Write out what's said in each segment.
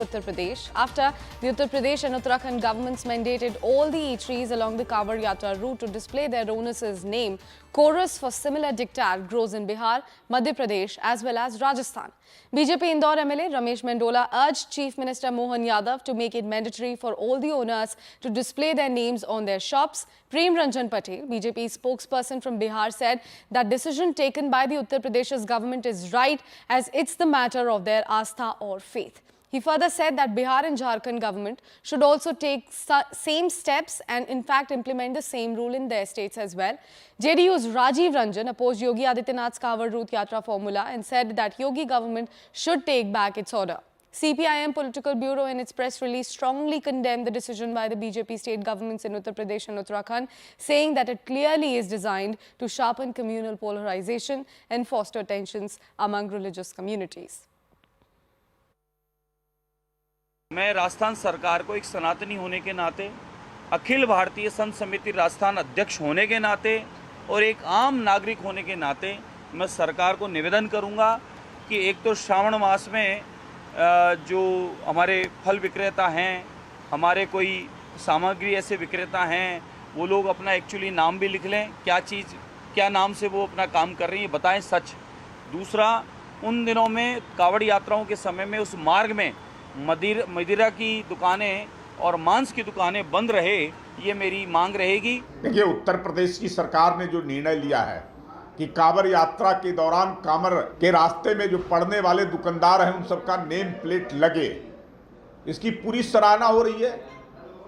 Uttar Pradesh after the Uttar Pradesh and Uttarakhand governments mandated all the eateries along the Kawar Yatra route to display their owner's name. Chorus for similar diktat grows in Bihar, Madhya Pradesh as well as Rajasthan. BJP Indore MLA Ramesh Mendola urged Chief Minister Mohan Yadav to make it mandatory for all the owners to display their names on their shops. Prem Ranjan Patel, BJP spokesperson from Bihar, said that decision taken by the Uttar Pradesh's government is right as it's the matter of their astha or faith. He further said that Bihar and Jharkhand government should also take same steps and in fact implement the same rule in their states as well. JDU's Rajiv Ranjan opposed Yogi Adityanath's Kawar Route Yatra formula and said that Yogi government should take back its order. CPIM Political Bureau in its press release strongly condemned the decision by the BJP state governments in Uttar Pradesh and Uttarakhand, saying that it clearly is designed to sharpen communal polarization and foster tensions among religious communities. मैं राजस्थान सरकार को एक सनातनी होने के नाते, अखिल भारतीय संत समिति राजस्थान अध्यक्ष होने के नाते और एक आम नागरिक होने के नाते मैं सरकार को निवेदन करूंगा कि एक तो श्रावण मास में जो हमारे फल विक्रेता हैं, हमारे कोई सामग्री ऐसे विक्रेता हैं, वो लोग अपना एक्चुअली नाम भी लिख लें, क्या नाम से वो अपना काम कर रही हैं, बताएं सच। दूसरा, उन दिनों में कावड़ यात्राओं के समय में उस मार्ग में मदिरा की दुकानें और मांस की दुकानें बंद रहे, ये मेरी मांग रहेगी। देखिए, उत्तर प्रदेश की सरकार ने जो निर्णय लिया है कि कांवड़ यात्रा के दौरान कांवड़ के रास्ते में जो पड़ने वाले दुकानदार हैं उन सबका नेम प्लेट लगे, इसकी पूरी सराहना हो रही है,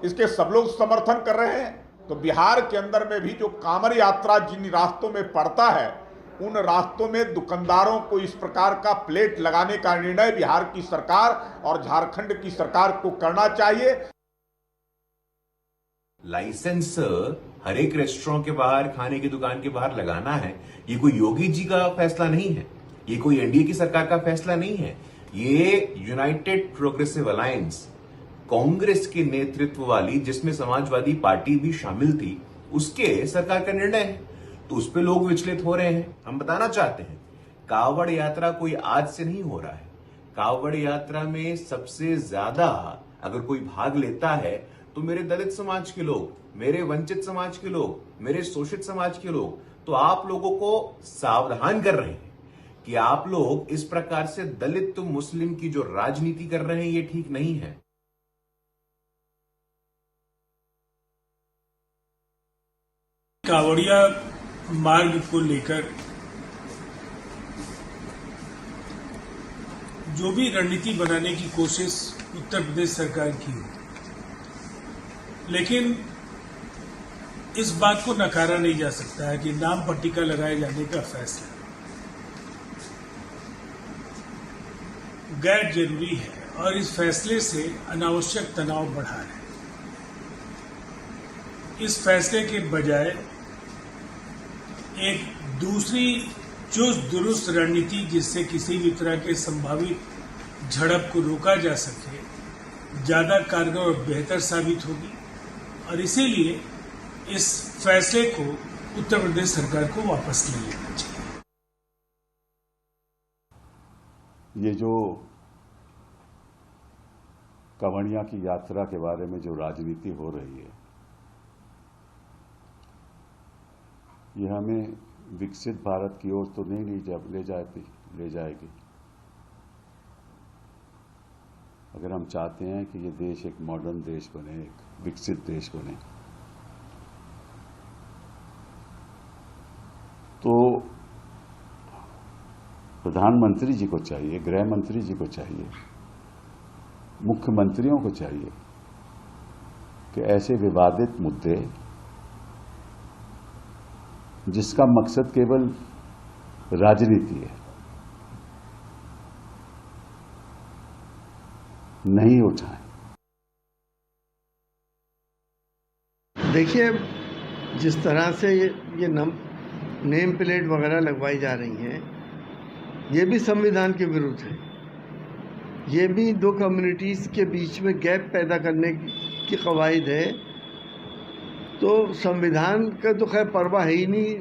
इसके सब लोग समर्थन कर रहे हैं। तो बिहार के अंदर में भी जो कांवड़ यात्रा जिन रास्तों में पड़ता है उन रास्तों में दुकानदारों को इस प्रकार का प्लेट लगाने का निर्णय बिहार की सरकार और झारखंड की सरकार को करना चाहिए। लाइसेंस हर एक रेस्टोरेंट के बाहर, खाने की दुकान के बाहर लगाना है, ये कोई योगी जी का फैसला नहीं है, ये कोई एनडीए की सरकार का फैसला नहीं है, ये यूनाइटेड प्रोग्रेसिव अलायंस कांग्रेस के नेतृत्व वाली, जिसमें समाजवादी पार्टी भी शामिल थी, उसके सरकार का निर्णय है। तो उस पे लोग विचलित हो रहे हैं। हम बताना चाहते हैं, कावड़ यात्रा कोई आज से नहीं हो रहा है। कावड़ यात्रा में सबसे ज्यादा अगर कोई भाग लेता है तो मेरे दलित समाज के लोग, मेरे वंचित समाज के लोग, मेरे शोषित समाज के लोग। तो आप लोगों को सावधान कर रहे हैं कि आप लोग इस प्रकार से दलित मुस्लिम की जो राजनीति कर रहे हैं, ये ठीक नहीं है। कावड़िया मार्ग को लेकर जो भी रणनीति बनाने की कोशिश उत्तर प्रदेश सरकार की है, लेकिन इस बात को नकारा नहीं जा सकता है कि नाम पट्टिका लगाए जाने का फैसला गैर जरूरी है और इस फैसले से अनावश्यक तनाव बढ़ा है। इस फैसले के बजाय एक दूसरी चुस्त दुरुस्त रणनीति, जिससे किसी भी तरह के संभावित झड़प को रोका जा सके, ज्यादा कारगर और बेहतर साबित होगी और इसीलिए इस फैसले को उत्तर प्रदेश सरकार को वापस ले लेना चाहिए। ये जो कांवड़िया की यात्रा के बारे में जो राजनीति हो रही है, ये हमें विकसित भारत की ओर तो नहीं ले जाएगी। अगर हम चाहते हैं कि ये देश एक मॉडर्न देश बने, एक विकसित देश बने, तो प्रधानमंत्री जी को चाहिए, गृह मंत्री जी को चाहिए, मुख्यमंत्रियों को चाहिए कि ऐसे विवादित मुद्दे जिसका मकसद केवल राजनीति है, नहीं उठाएं। देखिए, जिस तरह से ये नेम प्लेट वगैरह लगवाई जा रही हैं, ये भी संविधान के विरुद्ध है। ये भी दो कम्युनिटीज़ के बीच में गैप पैदा करने की कवायद है। तो संविधान का तो खैर परवाह है ही नहीं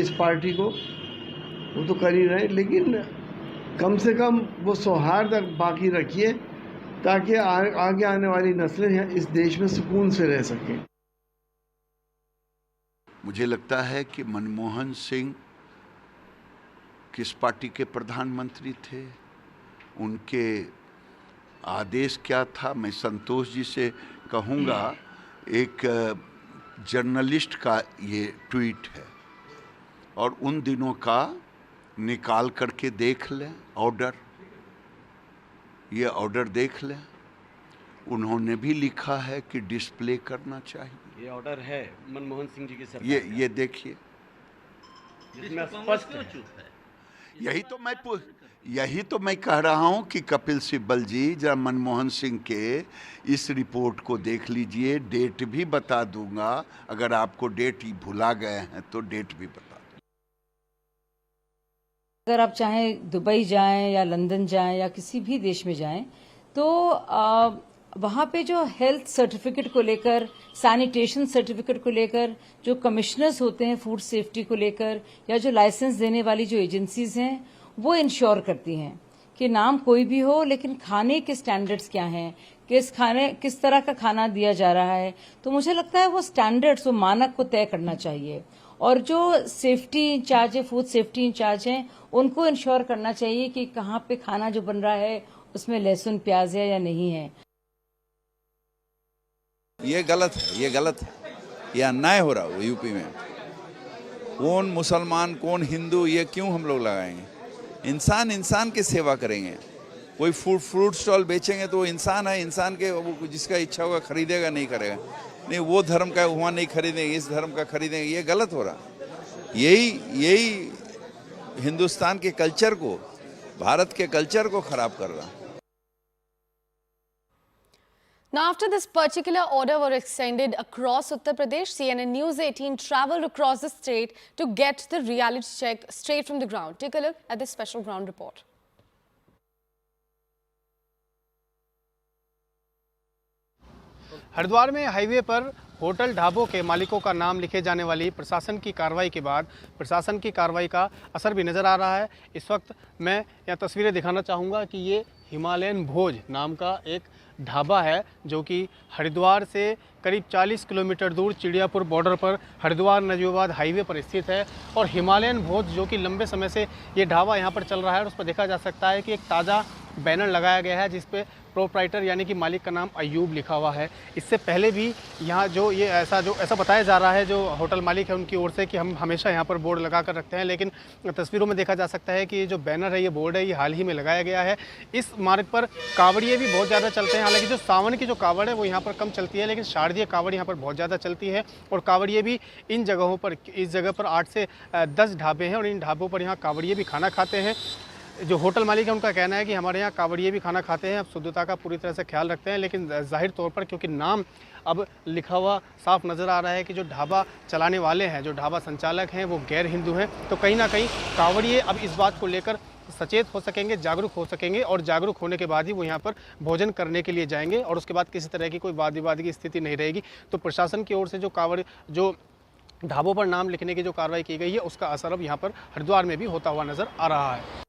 इस पार्टी को, वो तो कर ही रहे, लेकिन कम से कम वो सौहार्द बाकी रखिए ताकि आगे आने वाली नस्लें इस देश में सुकून से रह सकें। मुझे लगता है कि मनमोहन सिंह किस पार्टी के प्रधानमंत्री थे, उनके आदेश क्या था। मैं संतोष जी से कहूँगा, एक जर्नलिस्ट का ये ट्वीट है और उन दिनों का निकाल करके देख लें ऑर्डर, ये ऑर्डर देख लें। उन्होंने भी लिखा है कि डिस्प्ले करना चाहिए। ये ऑर्डर है मनमोहन सिंह जी की सरकार, ये देखिए, जिसमें स्पष्ट है। यही तो मैं कह रहा हूं कि कपिल सिब्बल जी जरा मनमोहन सिंह के इस रिपोर्ट को देख लीजिए। डेट भी बता दूंगा, अगर आपको डेट भुला गए हैं तो डेट भी बता दूंगा। अगर आप चाहें दुबई जाएं या लंदन जाएं या किसी भी देश में जाएं तो वहाँ पे जो हेल्थ सर्टिफिकेट को लेकर, सैनिटेशन सर्टिफिकेट को लेकर जो कमिश्नर्स होते हैं फूड सेफ्टी को लेकर, या जो लाइसेंस देने वाली जो एजेंसीज हैं, वो इंश्योर करती हैं कि नाम कोई भी हो लेकिन खाने के स्टैंडर्ड्स क्या हैं, किस तरह का खाना दिया जा रहा है। तो मुझे लगता है वो स्टैंडर्ड्स, वो मानक को तय करना चाहिए और जो सेफ्टी इंचार्ज है, फूड सेफ्टी इंचार्ज हैं, उनको इंश्योर करना चाहिए कि कहाँ पे खाना जो बन रहा है उसमें लहसुन प्याज है या नहीं है। ये गलत है, ये गलत है, ये अन्याय हो रहा है यूपी में। कौन मुसलमान कौन हिंदू, ये क्यों हम लोग लगाएंगे? इंसान इंसान की सेवा करेंगे। कोई फ्रूट स्टॉल बेचेंगे तो वो इंसान है, इंसान के वो जिसका इच्छा होगा खरीदेगा, नहीं करेगा। नहीं वो धर्म का वहाँ नहीं खरीदेंगे, इस धर्म का खरीदेंगे, ये गलत हो रहा। यही हिंदुस्तान के कल्चर को, भारत के कल्चर को खराब कर रहा। Now, after this particular order were extended across Uttar Pradesh, CNN News 18 traveled across the state to get the reality check straight from the ground. Take a look at this special ground report. Haridwar में highway पर hotel ढाबों के मालिकों का नाम लिखे जाने वाली प्रशासन की कार्रवाई के बाद प्रशासन की कार्रवाई का असर भी नज़र आ रहा है। इस वक्त मैं यहाँ तस्वीरें दिखाना चाहूँगा कि ये हिमालयन भोज नाम का एक ढाबा है जो कि हरिद्वार से करीब 40 किलोमीटर दूर चिड़ियापुर बॉर्डर पर हरिद्वार नजीबाबाद हाईवे पर स्थित है। और हिमालयन भोज जो कि लंबे समय से ये ढाबा यहाँ पर चल रहा है और उस पर देखा जा सकता है कि एक ताज़ा बैनर लगाया गया है जिस पे प्रोप्राइटर यानी कि मालिक का नाम अयूब लिखा हुआ है। इससे पहले भी यहाँ जो ये ऐसा बताया जा रहा है जो होटल मालिक है उनकी ओर से कि हम हमेशा यहाँ पर बोर्ड लगा कर रखते हैं, लेकिन तस्वीरों में देखा जा सकता है कि ये जो बैनर है, ये बोर्ड है, ये हाल ही में लगाया गया है। इस मार्ग पर कावड़िए भी बहुत ज़्यादा चलते हैं। हालांकि जो सावन की जो कावड़ है वो यहाँ पर कम चलती है, लेकिन शारदीय कावड़ यहाँ पर बहुत ज़्यादा चलती है। और कावड़िए भी इन जगहों पर, इस जगह पर 8 से 10 ढाबे हैं और इन ढाबों पर यहाँ कावड़िए भी खाना खाते हैं। जो होटल मालिक है उनका कहना है कि हमारे यहाँ कावड़िए भी खाना खाते हैं, अब शुद्धता का पूरी तरह से ख्याल रखते हैं। लेकिन जाहिर तौर पर क्योंकि नाम अब लिखा हुआ साफ नज़र आ रहा है कि जो ढाबा चलाने वाले हैं, जो ढाबा संचालक हैं, वो गैर हिंदू हैं, तो कहीं ना कहीं कावड़िए अब इस बात को लेकर सचेत हो सकेंगे, जागरूक हो सकेंगे और जागरूक होने के बाद ही वो यहाँ पर भोजन करने के लिए जाएंगे और उसके बाद किसी तरह की कोई वाद विवाद की स्थिति नहीं रहेगी। तो प्रशासन की ओर से जो ढाबों पर नाम लिखने की जो कार्रवाई की गई है उसका असर अब यहाँ पर हरिद्वार में भी होता हुआ नज़र आ रहा है।